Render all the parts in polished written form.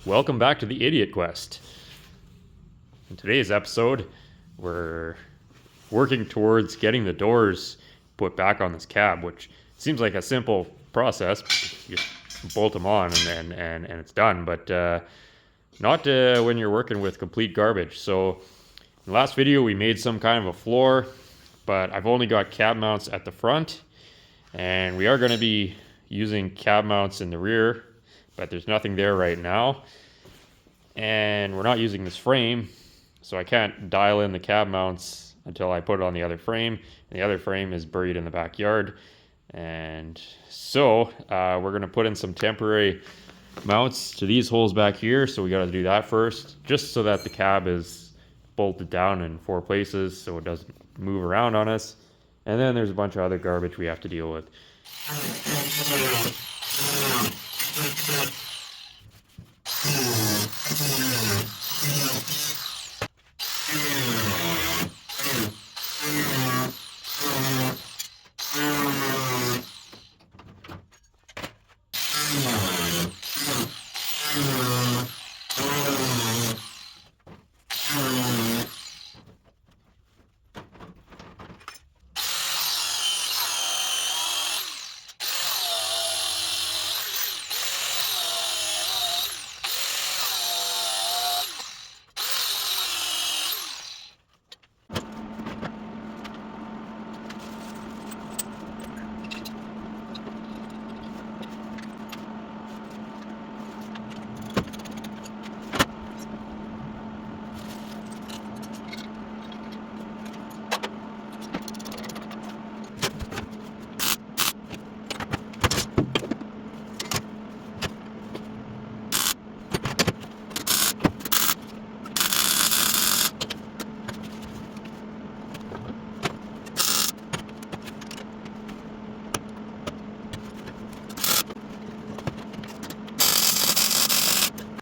Welcome back to the Idiot Quest. In today's episode, we're working towards getting the doors put back on this cab, which seems like a simple process. You just bolt them on and it's done, but not when you're working with complete garbage. So in the last video, we made some kind of a floor, but I've only got cab mounts at the front, and we are going to be using cab mounts in the rear, but there's nothing there right now. And we're not using this frame, so I can't dial in the cab mounts until I put it on the other frame. And the other frame is buried in the backyard. And so we're going to put in some temporary mounts to these holes back here. So we got to do that first, just so that the cab is bolted down in 4 places so it doesn't move around on us. And then there's a bunch of other garbage we have to deal with.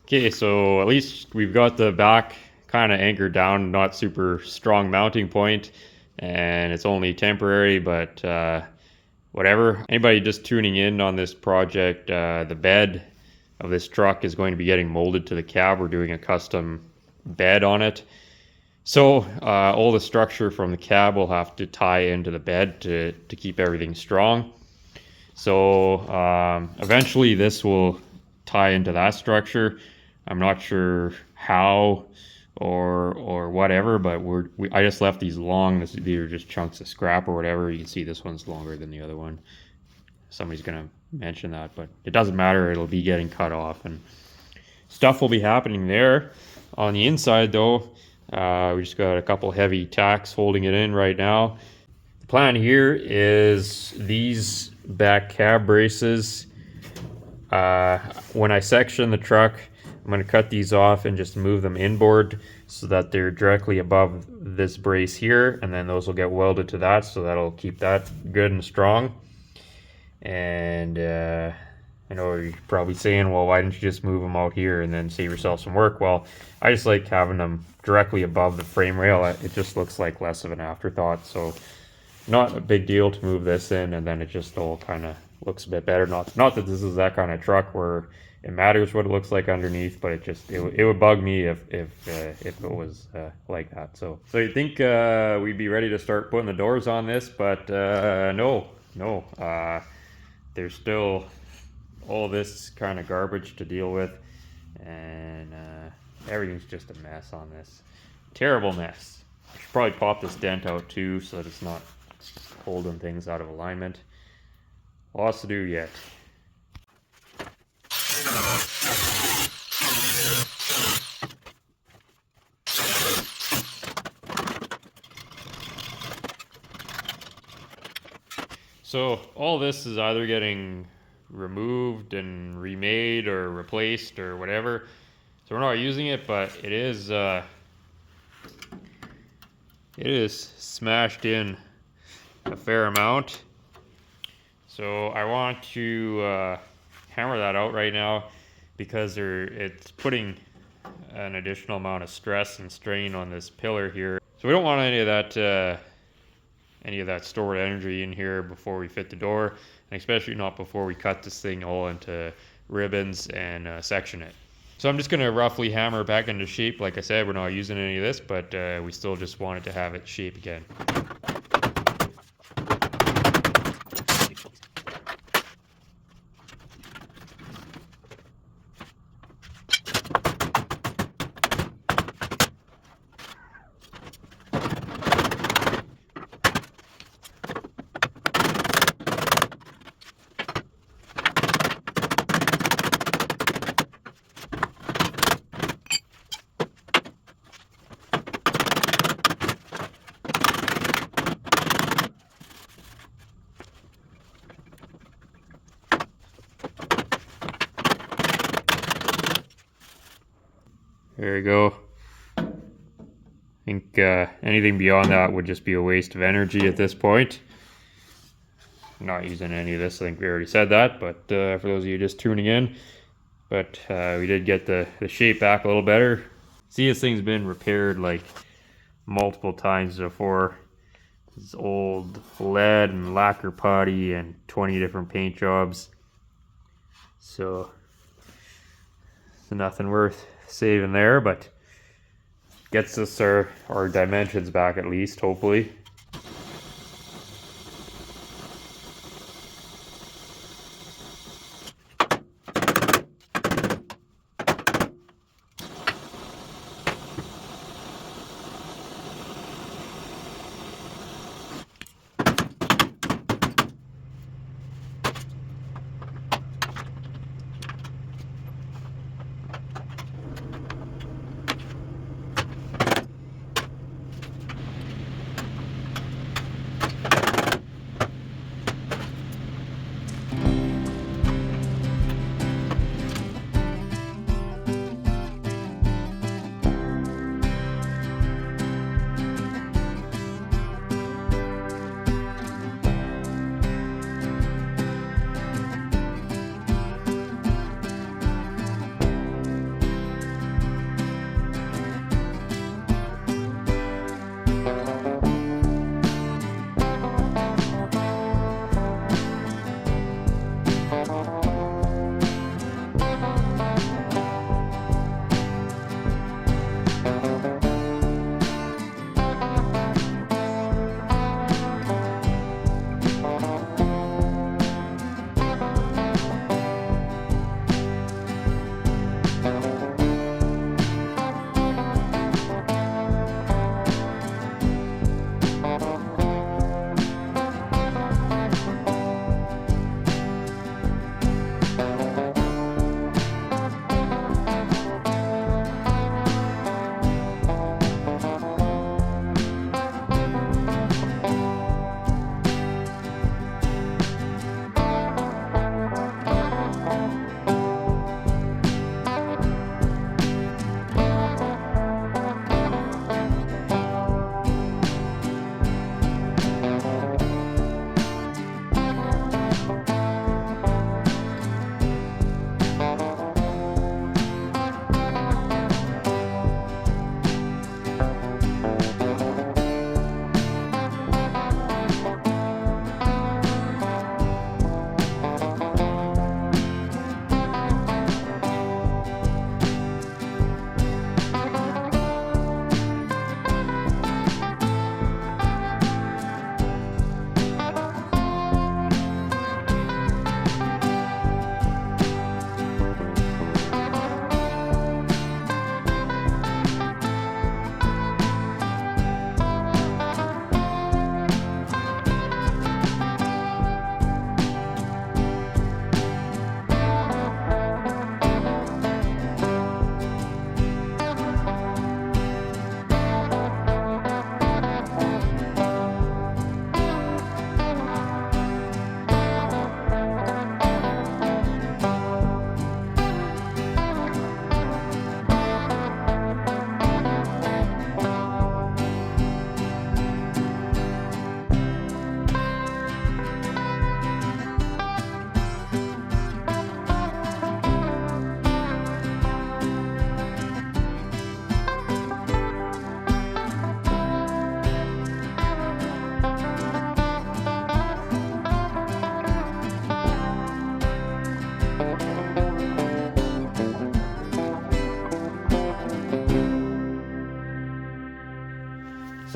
Okay, so at least we've got the back kind of anchored down, not super strong mounting point, and it's only temporary, but whatever. Anybody just tuning in on this project, the bed of this truck is going to be getting molded to the cab. We're doing a custom bed on it. So all the structure from the cab will have to tie into the bed to keep everything strong. So eventually this will tie into that structure. I'm not sure how or whatever, but I just left these long. These are just chunks of scrap or whatever. You can see this one's longer than the other one. Somebody's gonna mention that, but it doesn't matter. It'll be getting cut off, and stuff will be happening there. On the inside, though, we just got a couple heavy tacks holding it in right now. The plan here is these back cab braces. When I section the truck, I'm going to cut these off and just move them inboard so that they're directly above this brace here, and then those will get welded to that, so that'll keep that good and strong. And I know you're probably saying, well, why didn't you just move them out here and then save yourself some work? Well, I just like having them directly above the frame rail. It just looks like less of an afterthought, so not a big deal to move this in, and then it just all kind of looks a bit better. Not that this is that kind of truck where it matters what it looks like underneath, but it would bug me if it was like that. So you think we'd be ready to start putting the doors on this, but no. There's still all this kind of garbage to deal with, and everything's just a mess on this. Terrible mess. I should probably pop this dent out too so that it's not holding things out of alignment. Lots to do yet. So all this is either getting removed and remade or replaced or whatever. So we're not using it, but it is smashed in a fair amount. So I want to hammer that out right now because it's putting an additional amount of stress and strain on this pillar here. So we don't want any of that stored energy in here before we fit the door, and especially not before we cut this thing all into ribbons and section it. So I'm just going to roughly hammer it back into shape. Like I said, we're not using any of this, but we still just wanted to have it shape again. There you go. I think anything beyond that would just be a waste of energy at this point. I'm not using any of this, I think we already said that, but for those of you just tuning in, but we did get the shape back a little better. See, this thing's been repaired like multiple times before. It's old lead and lacquer putty and 20 different paint jobs. So it's nothing worth saving there, but gets us our dimensions back at least, hopefully.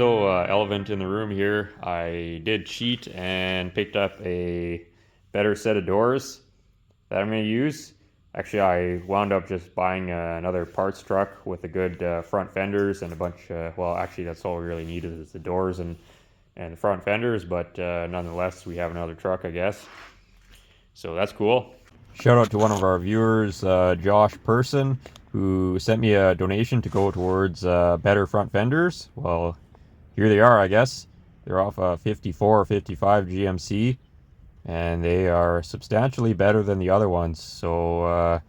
So, elephant in the room here. I did cheat and picked up a better set of doors that I'm going to use. Actually, I wound up just buying another parts truck with a good front fenders and a bunch. Well, actually, that's all we really needed is the doors and the front fenders. But nonetheless, we have another truck, I guess. So that's cool. Shout out to one of our viewers, Josh Person, who sent me a donation to go towards better front fenders. Well, here they are, I guess. They're off a 54 or 55 GMC, and they are substantially better than the other ones. So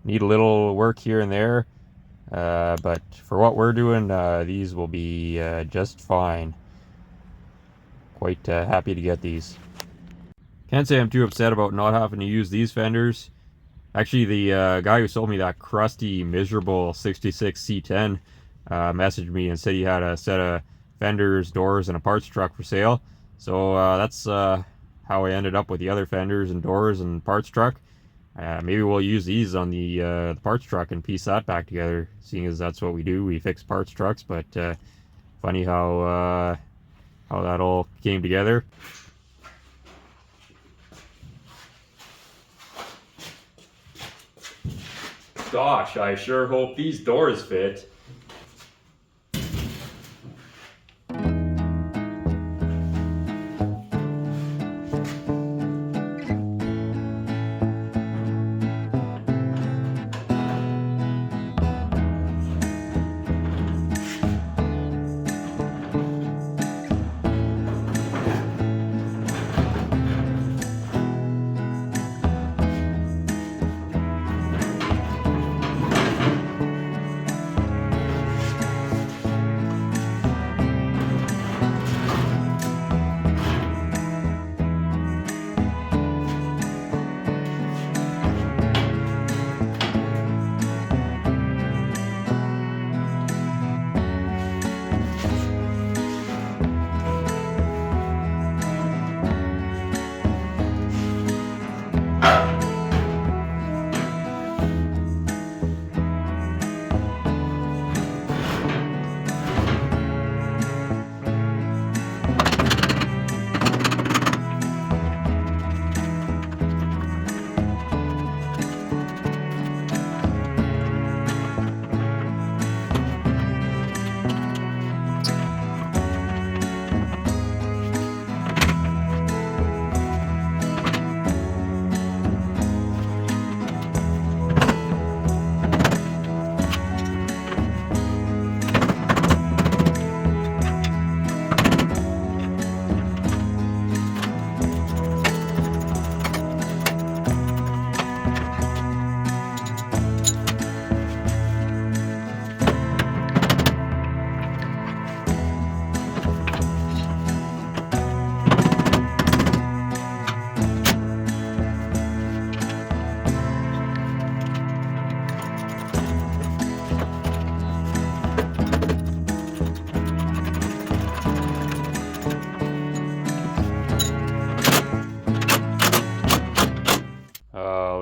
need a little work here and there, but for what we're doing, these will be just fine. Quite happy to get these. Can't say I'm too upset about not having to use these fenders. Actually, the guy who sold me that crusty, miserable 66 C10 messaged me and said he had a set of fenders, doors, and a parts truck for sale. So that's how I ended up with the other fenders and doors and parts truck. Maybe we'll use these on the parts truck and piece that back together, seeing as that's what we do. We fix parts trucks, but funny how that all came together. Gosh, I sure hope these doors fit.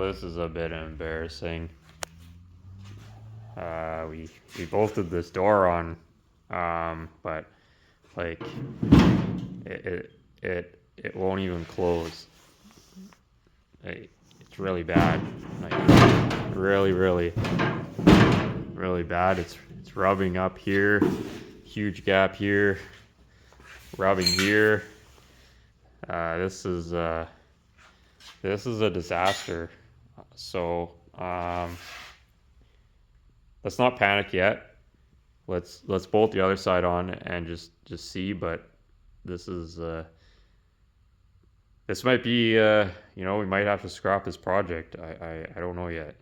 This is a bit embarrassing. We bolted this door on, but like it won't even close. It's really bad. Like really bad. It's rubbing up here, huge gap here, rubbing here. This is a disaster. So let's not panic yet. Let's bolt the other side on and just see. But this might be we might have to scrap this project. I don't know yet.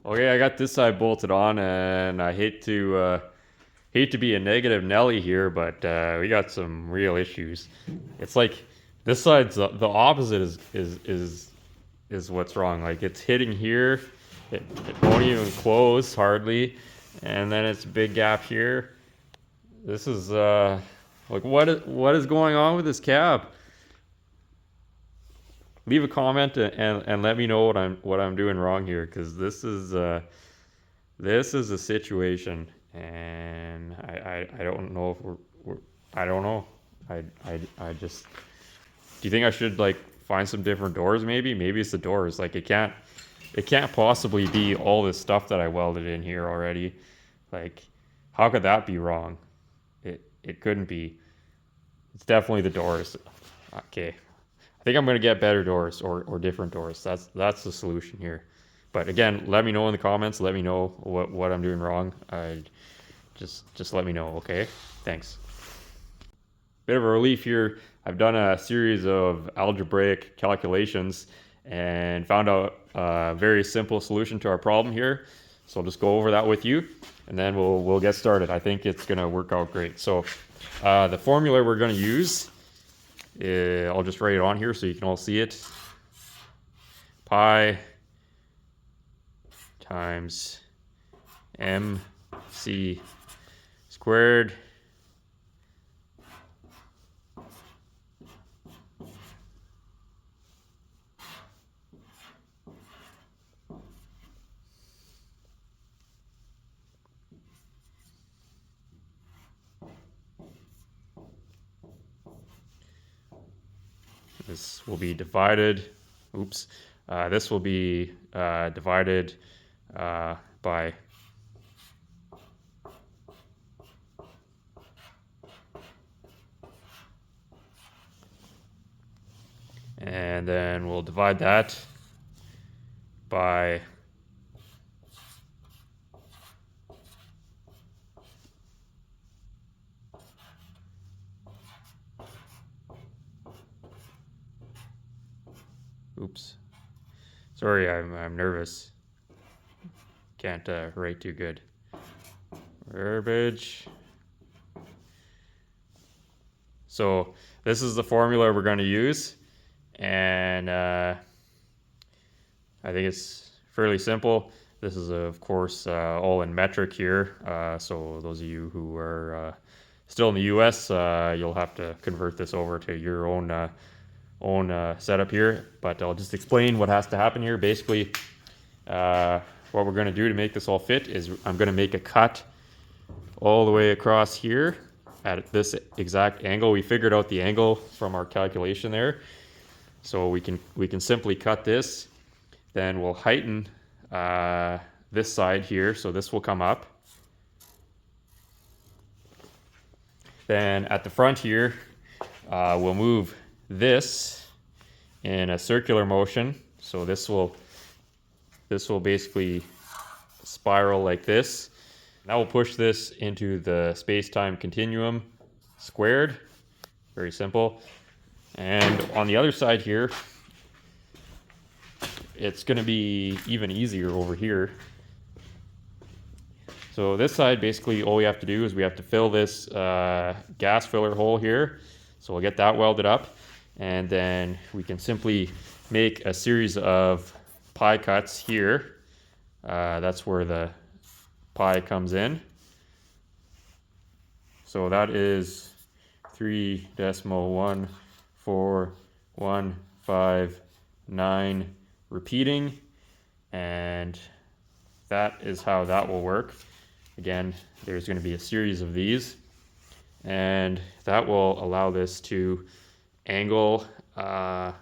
Okay, I got this side bolted on, and I hate to be a negative Nelly here, but we got some real issues. It's like this side's the opposite is what's wrong. Like it's hitting here, it won't even close hardly, and then it's a big gap here. This is like what is going on with this cab? Leave a comment and let me know what I'm doing wrong here, because this is a situation, and I don't know if we're I don't know. I just, do you think I should like find some different doors? Maybe it's the doors. Like it can't possibly be all this stuff that I welded in here already. Like how could that be wrong? It couldn't be. It's definitely the doors. Okay. I think I'm gonna get better doors or different doors. That's the solution here. But again, let me know in the comments. Let me know what I'm doing wrong. Just let me know, okay? Thanks. Bit of a relief here. I've done a series of algebraic calculations and found out a very simple solution to our problem here. So I'll just go over that with you, and then we'll get started. I think it's gonna work out great. So the formula we're gonna use, I'll just write it on here so you can all see it. Pi times mc squared this will be divided, this will be divided by and then we'll divide that by sorry, I'm nervous. Can't write too good. Verbiage. So this is the formula we're going to use, and I think it's fairly simple. This is of course all in metric here, so those of you who are still in the US, you'll have to convert this over to your own setup here, but I'll just explain what has to happen here. Basically, what we're going to do to make this all fit is I'm going to make a cut all the way across here at this exact angle. We figured out the angle from our calculation there, so we can simply cut this. Then we'll heighten this side here, so this will come up. Then at the front here, we'll move this in a circular motion, so this will basically spiral like this. That will push this into the space-time continuum squared. Very simple. And on the other side here, it's going to be even easier over here. So this side, basically all we have to do is we have to fill this gas filler hole here. So we'll get that welded up, and then we can simply make a series of pie cuts here. That's where the pie comes in. So that is 3.14159 repeating, and that is how that will work. Again, there's going to be a series of these, and that will allow this to angle to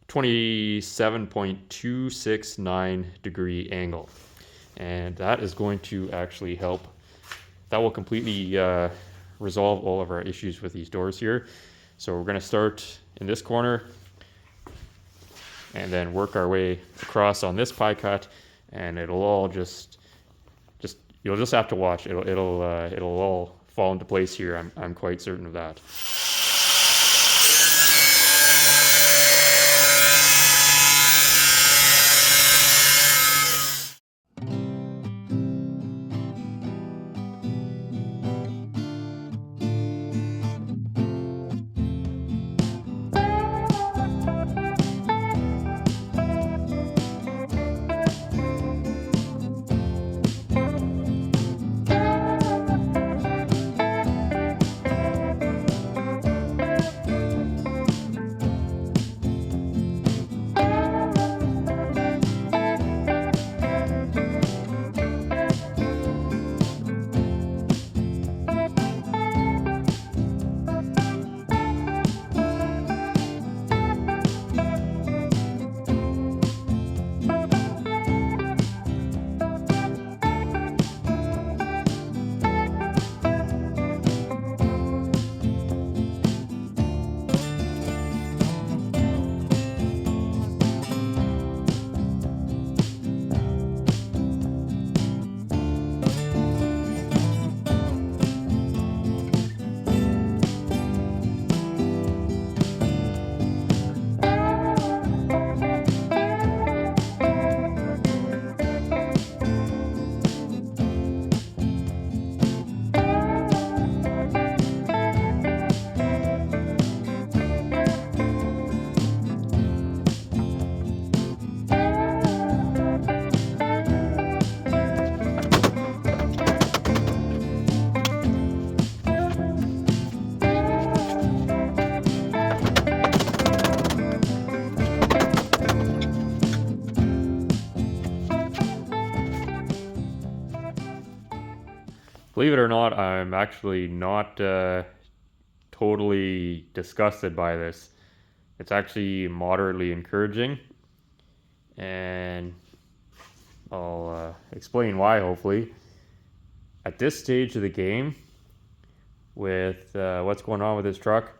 27.269 degree angle, and that is going to actually help. That will completely resolve all of our issues with these doors here. So we're going to start in this corner and then work our way across on this pie cut, and it'll all just you'll just have to watch. It'll all fall into place here. I'm quite certain of that. Believe it or not, I'm actually not totally disgusted by this. It's actually moderately encouraging, and I'll explain why, hopefully. At this stage of the game, with what's going on with this truck,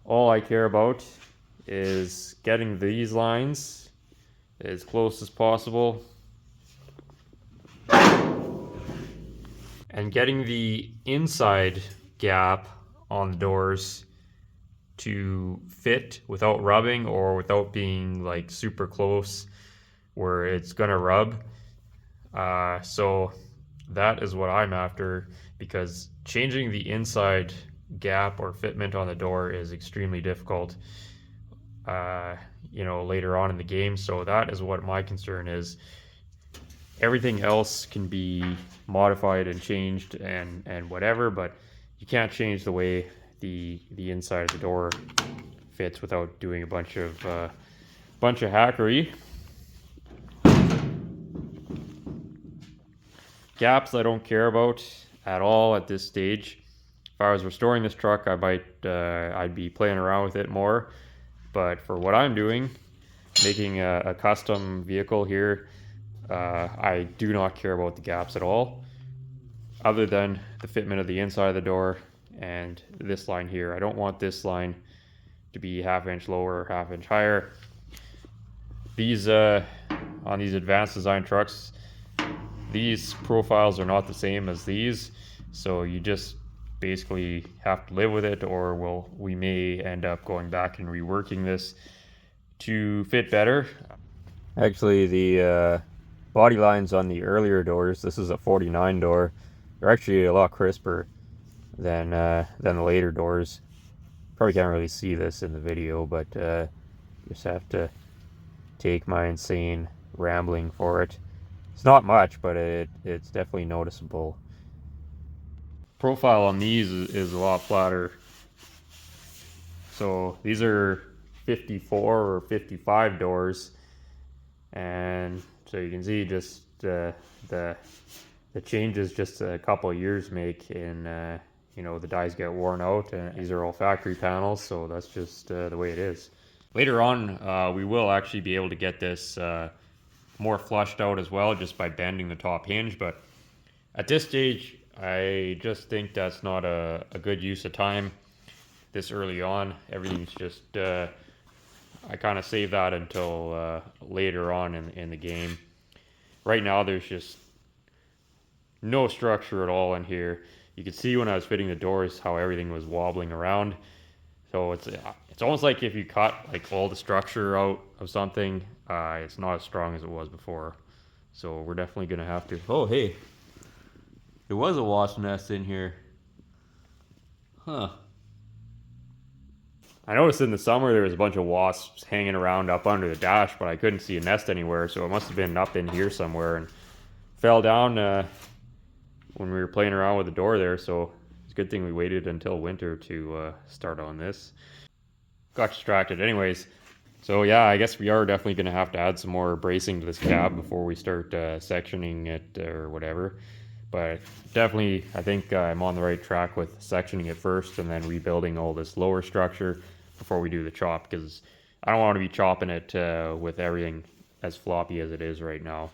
all I care about is getting these lines as close as possible and getting the inside gap on the doors to fit without rubbing or without being like super close where it's gonna rub. So that is what I'm after, because changing the inside gap or fitment on the door is extremely difficult, later on in the game. So that is what my concern is. Everything else can be modified and changed and whatever, but you can't change the way the inside of the door fits without doing a bunch of hackery. Gaps I don't care about at all at this stage. If I was restoring this truck, I'd be playing around with it more. But for what I'm doing, making a custom vehicle here, I do not care about the gaps at all, other than the fitment of the inside of the door and this line here. I don't want this line to be ½ inch lower or ½ inch higher. These on these advanced design trucks, these profiles are not the same as these, so you just basically have to live with it, or we may end up going back and reworking this to fit better. Actually, the body lines on the earlier doors, this is a 49 door, they're actually a lot crisper than the later doors. Probably can't really see this in the video, but just have to take my insane rambling for it. It's not much, but it's definitely noticeable. Profile on these is a lot flatter. So these are 54 or 55 doors, and so you can see just the changes just a couple of years make in the dies get worn out, and these are all factory panels, so that's just the way it is. Later on, we will actually be able to get this more flushed out as well, just by bending the top hinge, but at this stage I just think that's not a good use of time this early on. Everything's just I kind of save that until later on in the game. Right now there's just no structure at all in here. You could see when I was fitting the doors how everything was wobbling around. So it's almost like if you cut like all the structure out of something, it's not as strong as it was before. So we're definitely gonna have to. Oh hey, there was a wasp nest in here. Huh. I noticed in the summer there was a bunch of wasps hanging around up under the dash, but I couldn't see a nest anywhere, so it must have been up in here somewhere and fell down when we were playing around with the door there. So it's a good thing we waited until winter to start on this. Got distracted anyways. So yeah, I guess we are definitely going to have to add some more bracing to this cab before we start sectioning it or whatever. But definitely, I think I'm on the right track with sectioning it first and then rebuilding all this lower structure before we do the chop, because I don't want to be chopping it with everything as floppy as it is right now.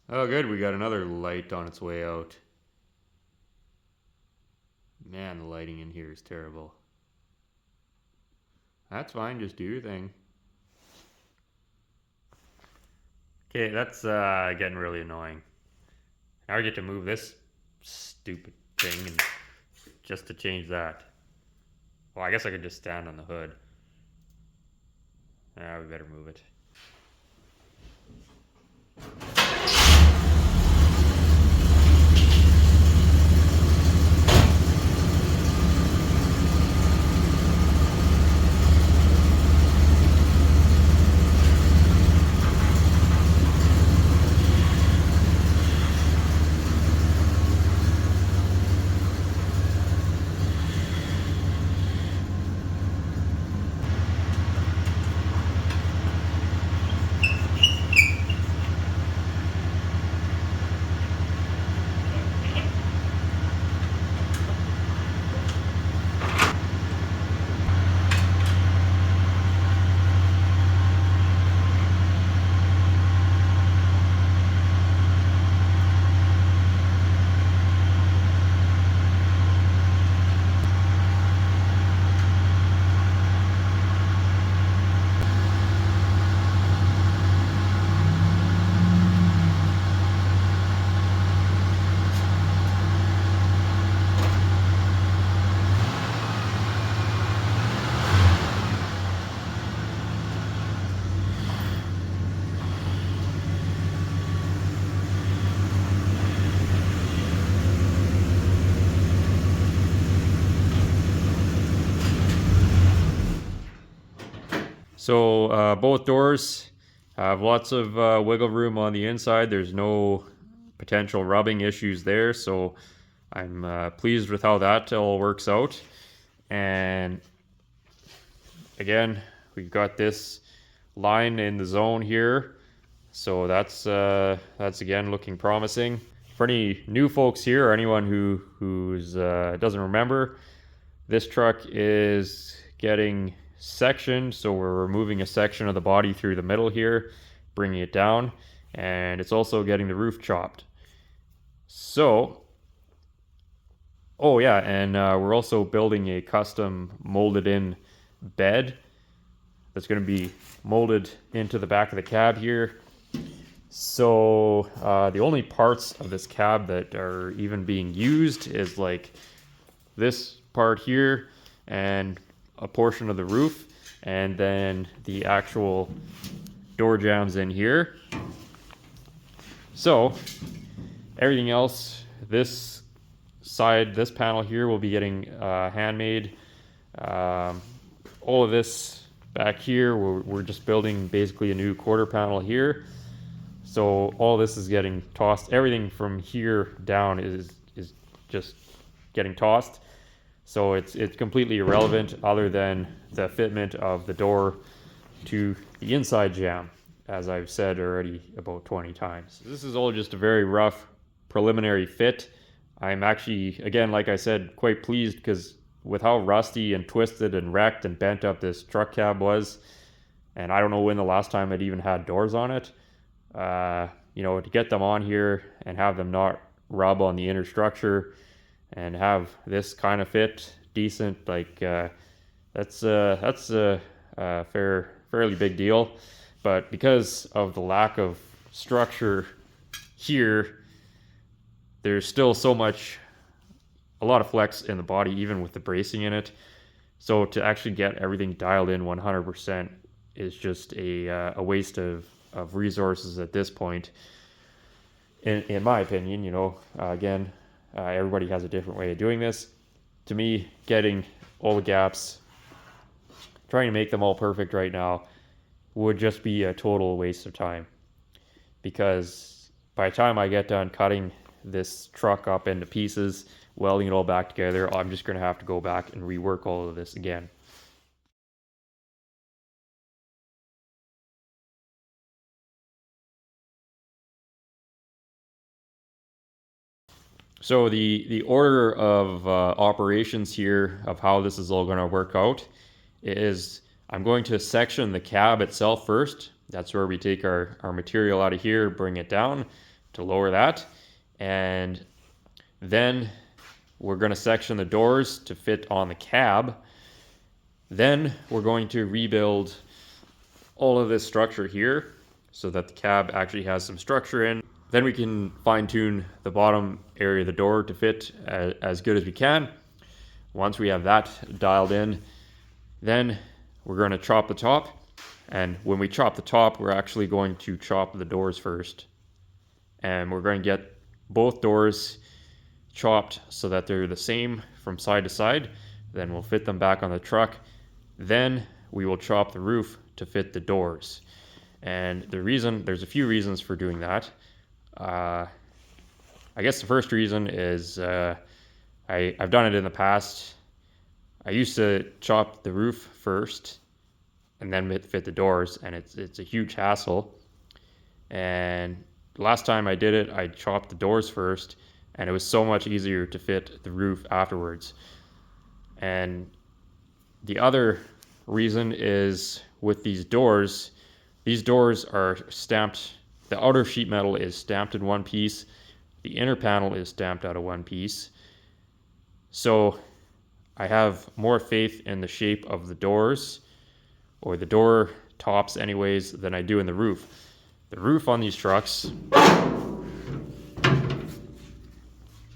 Oh good, we got another light on its way out. Man, the lighting in here is terrible. That's fine, just do your thing. Okay, that's getting really annoying. Now I get to move this stupid thing and just to change that. Well, I guess I could just stand on the hood. We better move it. So both doors have lots of wiggle room on the inside. There's no potential rubbing issues there, so I'm pleased with how that all works out. And again, we've got this line in the zone here, so that's again looking promising. For any new folks here or anyone who's doesn't remember, this truck is getting sectioned, so we're removing a section of the body through the middle here, bringing it down, and it's also getting the roof chopped. So, oh yeah, and we're also building a custom molded in bed that's going to be molded into the back of the cab here. So the only parts of this cab that are even being used is like this part here and a portion of the roof, and then the actual door jambs in here. So everything else, this side, this panel here will be getting handmade. All of this back here, we're just building basically a new quarter panel here. So all this is getting tossed. Everything from here down is just getting tossed. So it's completely irrelevant other than the fitment of the door to the inside jamb, as I've said already about 20 times. This is all just a very rough preliminary fit. I'm actually, again, like I said, quite pleased because with how rusty and twisted and wrecked and bent up this truck cab was, and I don't know when the last time it even had doors on it, you know, to get them on here and have them not rub on the inner structure and have this kind of fit decent, like that's a fairly big deal. But because of the lack of structure here, there's still a lot of flex in the body, even with the bracing in it. So to actually get everything dialed in 100% is just a waste of resources at this point, in my opinion. You know, again, everybody has a different way of doing this. To me, getting all the gaps, trying to make them all perfect right now would just be a total waste of time, because by the time I get done cutting this truck up into pieces, welding it all back together, I'm just going to have to go back and rework all of this again. So the order of operations here of how this is all going to work out is I'm going to section the cab itself first. That's where we take our material out of here, bring it down to lower that. And then we're going to section the doors to fit on the cab. Then we're going to rebuild all of this structure here so that the cab actually has some structure in. Then we can fine tune the bottom area of the door to fit as good as we can. Once we have that dialed in, then we're going to chop the top. And when we chop the top, we're actually going to chop the doors first. And we're going to get both doors chopped so that they're the same from side to side. Then we'll fit them back on the truck. Then we will chop the roof to fit the doors. And there's a few reasons for doing that. I guess the first reason is I've done it in the past. I used to chop the roof first and then fit the doors, and it's a huge hassle. And last time I did it, I chopped the doors first, and it was so much easier to fit the roof afterwards. And the other reason is with these doors are stamped. The outer sheet metal is stamped in one piece. The inner panel is stamped out of one piece. So I have more faith in the shape of the doors, or the door tops anyways, than I do in the roof. The roof on these trucks,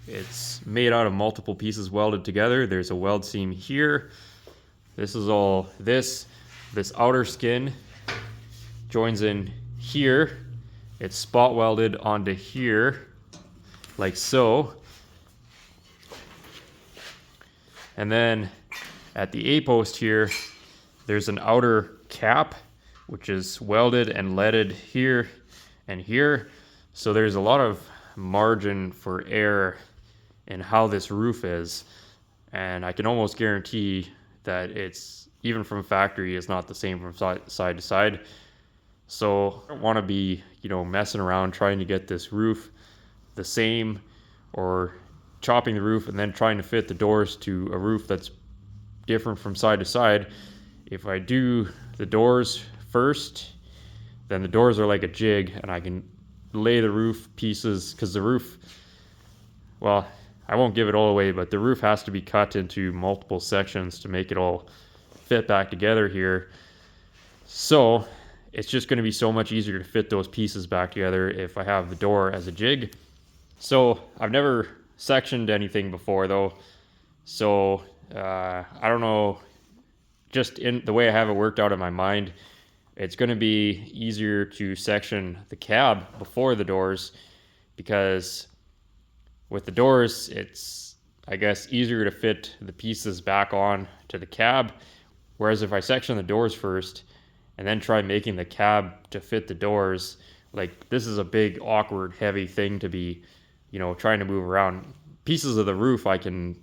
it's made out of multiple pieces welded together. There's a weld seam here. This is all this outer skin joins in here. It's spot welded onto here, like so. And then at the A-post here, there's an outer cap, which is welded and leaded here and here. So there's a lot of margin for error in how this roof is. And I can almost guarantee that it's, even from factory, it's not the same from side to side. So I don't want to be, messing around trying to get this roof the same, or chopping the roof and then trying to fit the doors to a roof that's different from side to side. If I do the doors first, then the doors are like a jig, and I can lay the roof pieces, because the roof, well, I won't give it all away, but the roof has to be cut into multiple sections to make it all fit back together here. So it's just going to be so much easier to fit those pieces back together if I have the door as a jig. So I've never sectioned anything before though, so I don't know, just in the way I have it worked out in my mind, it's going to be easier to section the cab before the doors, because with the doors, it's, I guess, easier to fit the pieces back on to the cab. Whereas if I section the doors first and then try making the cab to fit the doors, like, this is a big, awkward, heavy thing to be, trying to move around. Pieces of the roof I can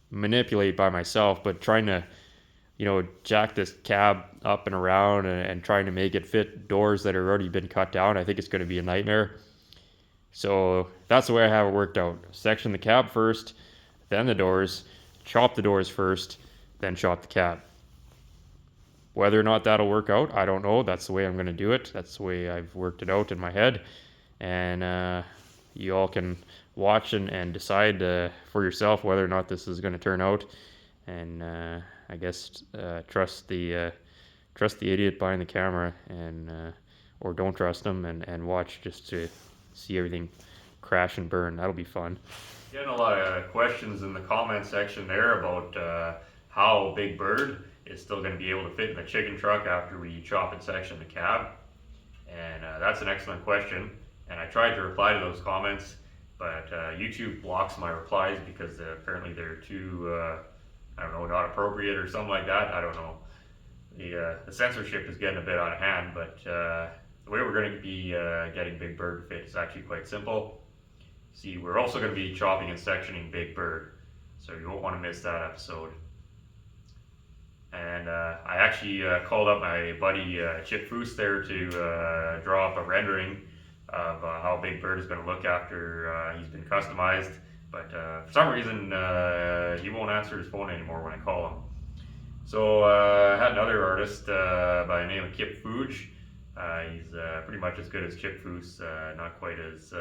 manipulate by myself, but trying to, jack this cab up and around and trying to make it fit doors that have already been cut down, I think it's going to be a nightmare. So that's the way I have it worked out. Section the cab first, then the doors, chop the doors first, then chop the cab. Whether or not that'll work out, I don't know. That's the way I'm going to do it. That's the way I've worked it out in my head. And you all can watch and decide for yourself whether or not this is going to turn out. And I guess trust the idiot behind the camera, and or don't trust him, and watch just to see everything crash and burn. That'll be fun. Getting a lot of questions in the comment section there about how Big Bird is still going to be able to fit in the chicken truck after we chop and section the cab. And that's an excellent question. And I tried to reply to those comments, but YouTube blocks my replies because apparently they're too, I don't know, not appropriate or something like that. I don't know. The censorship is getting a bit out of hand, but the way we're going to be getting Big Bird to fit is actually quite simple. See, we're also going to be chopping and sectioning Big Bird, so you won't want to miss that episode. And I actually called up my buddy Chip Foose there to draw up a rendering of how Big Bird is going to look after he's been customized. But for some reason, he won't answer his phone anymore when I call him. So I had another artist by the name of Kip Fooge. He's pretty much as good as Chip Foose, not quite as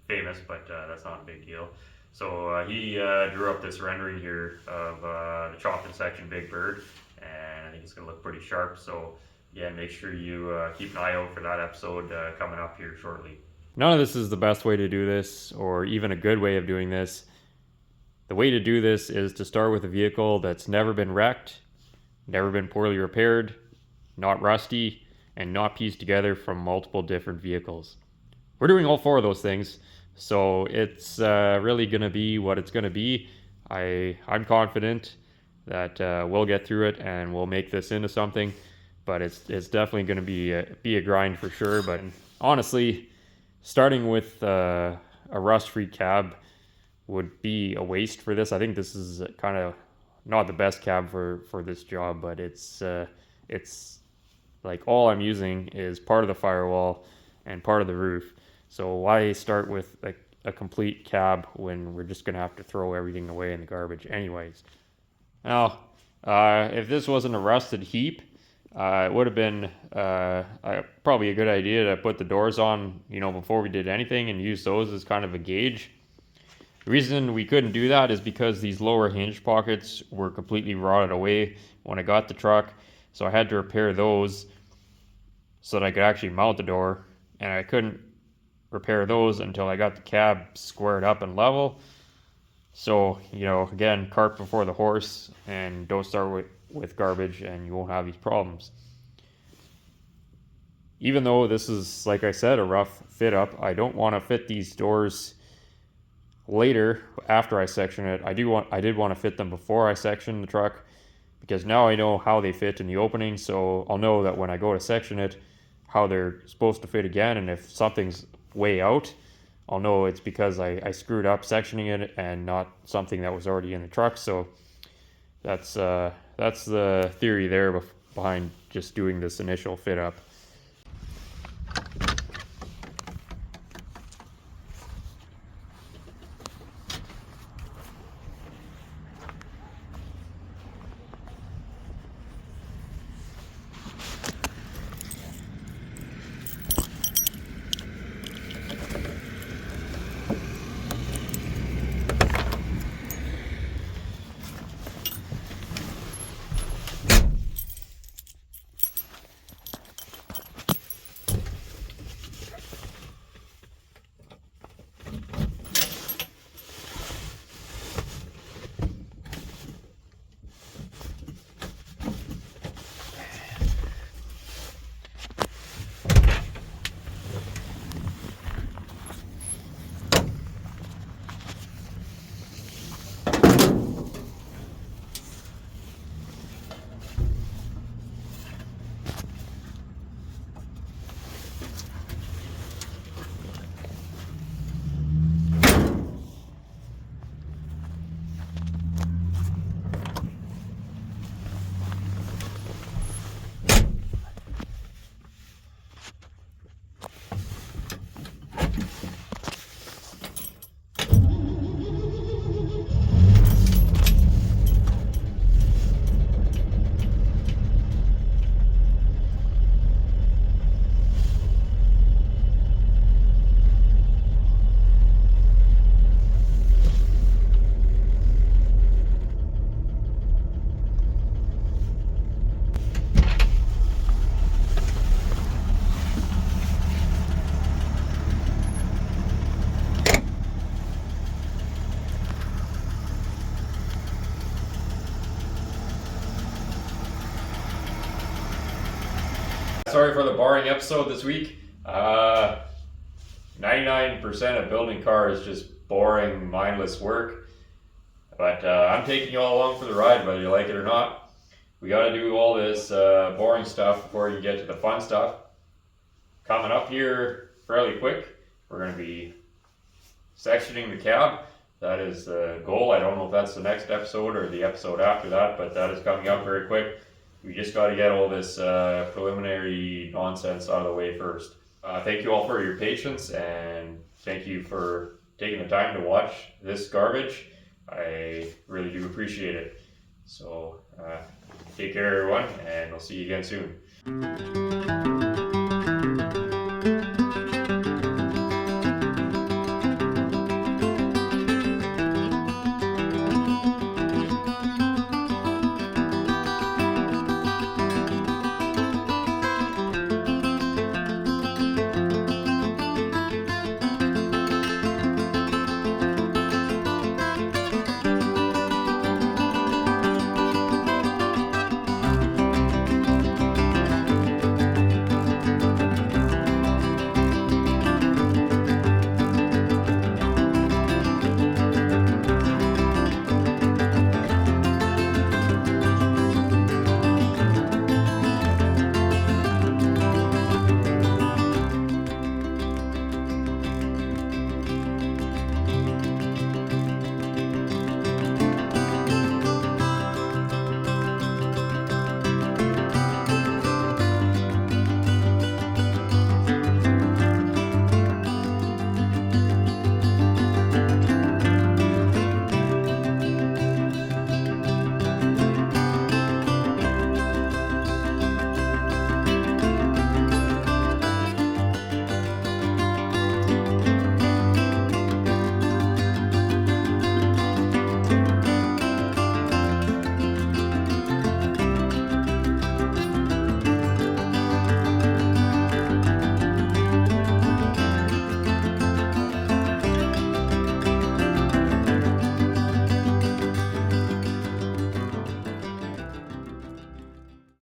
famous, but that's not a big deal. So he drew up this rendering here of the chopped and sectioned Big Bird, and I think it's going to look pretty sharp. So yeah, make sure you keep an eye out for that episode coming up here shortly. None of this is the best way to do this, or even a good way of doing this. The way to do this is to start with a vehicle that's never been wrecked, never been poorly repaired, not rusty, and not pieced together from multiple different vehicles. We're doing all four of those things, so it's really going to be what it's going to be. I'm confident that we'll get through it and we'll make this into something, but it's definitely going to be a grind for sure. But honestly, starting with a rust-free cab would be a waste for this. I think this is kind of not the best cab for this job, but it's like all I'm using is part of the firewall and part of the roof. So why start with a complete cab when we're just going to have to throw everything away in the garbage anyways? Now, if this wasn't a rusted heap, it would have been probably a good idea to put the doors on, before we did anything, and use those as kind of a gauge. The reason we couldn't do that is because these lower hinge pockets were completely rotted away when I got the truck. So I had to repair those so that I could actually mount the door, and I couldn't repair those until I got the cab squared up and level. So, again, cart before the horse, and don't start with garbage and you won't have these problems. Even though this is, like I said, a rough fit up, I don't want to fit these doors later after I section it. I did want to fit them before I section the truck, because now I know how they fit in the opening, so I'll know that when I go to section it, how they're supposed to fit again, and if something's way out, I'll know it's because I screwed up sectioning it and not something that was already in the truck. So that's the theory there behind just doing this initial fit up. Sorry for the boring episode this week. 99% of building cars is just boring, mindless work. But I'm taking you all along for the ride, whether you like it or not. We got to do all this boring stuff before you get to the fun stuff. Coming up here fairly quick, we're going to be sectioning the cab. That is the goal. I don't know if that's the next episode or the episode after that, but that is coming up very quick. We just got to get all this preliminary nonsense out of the way first. Thank you all for your patience, and thank you for taking the time to watch this garbage. I really do appreciate it. So take care everyone, and we'll see you again soon.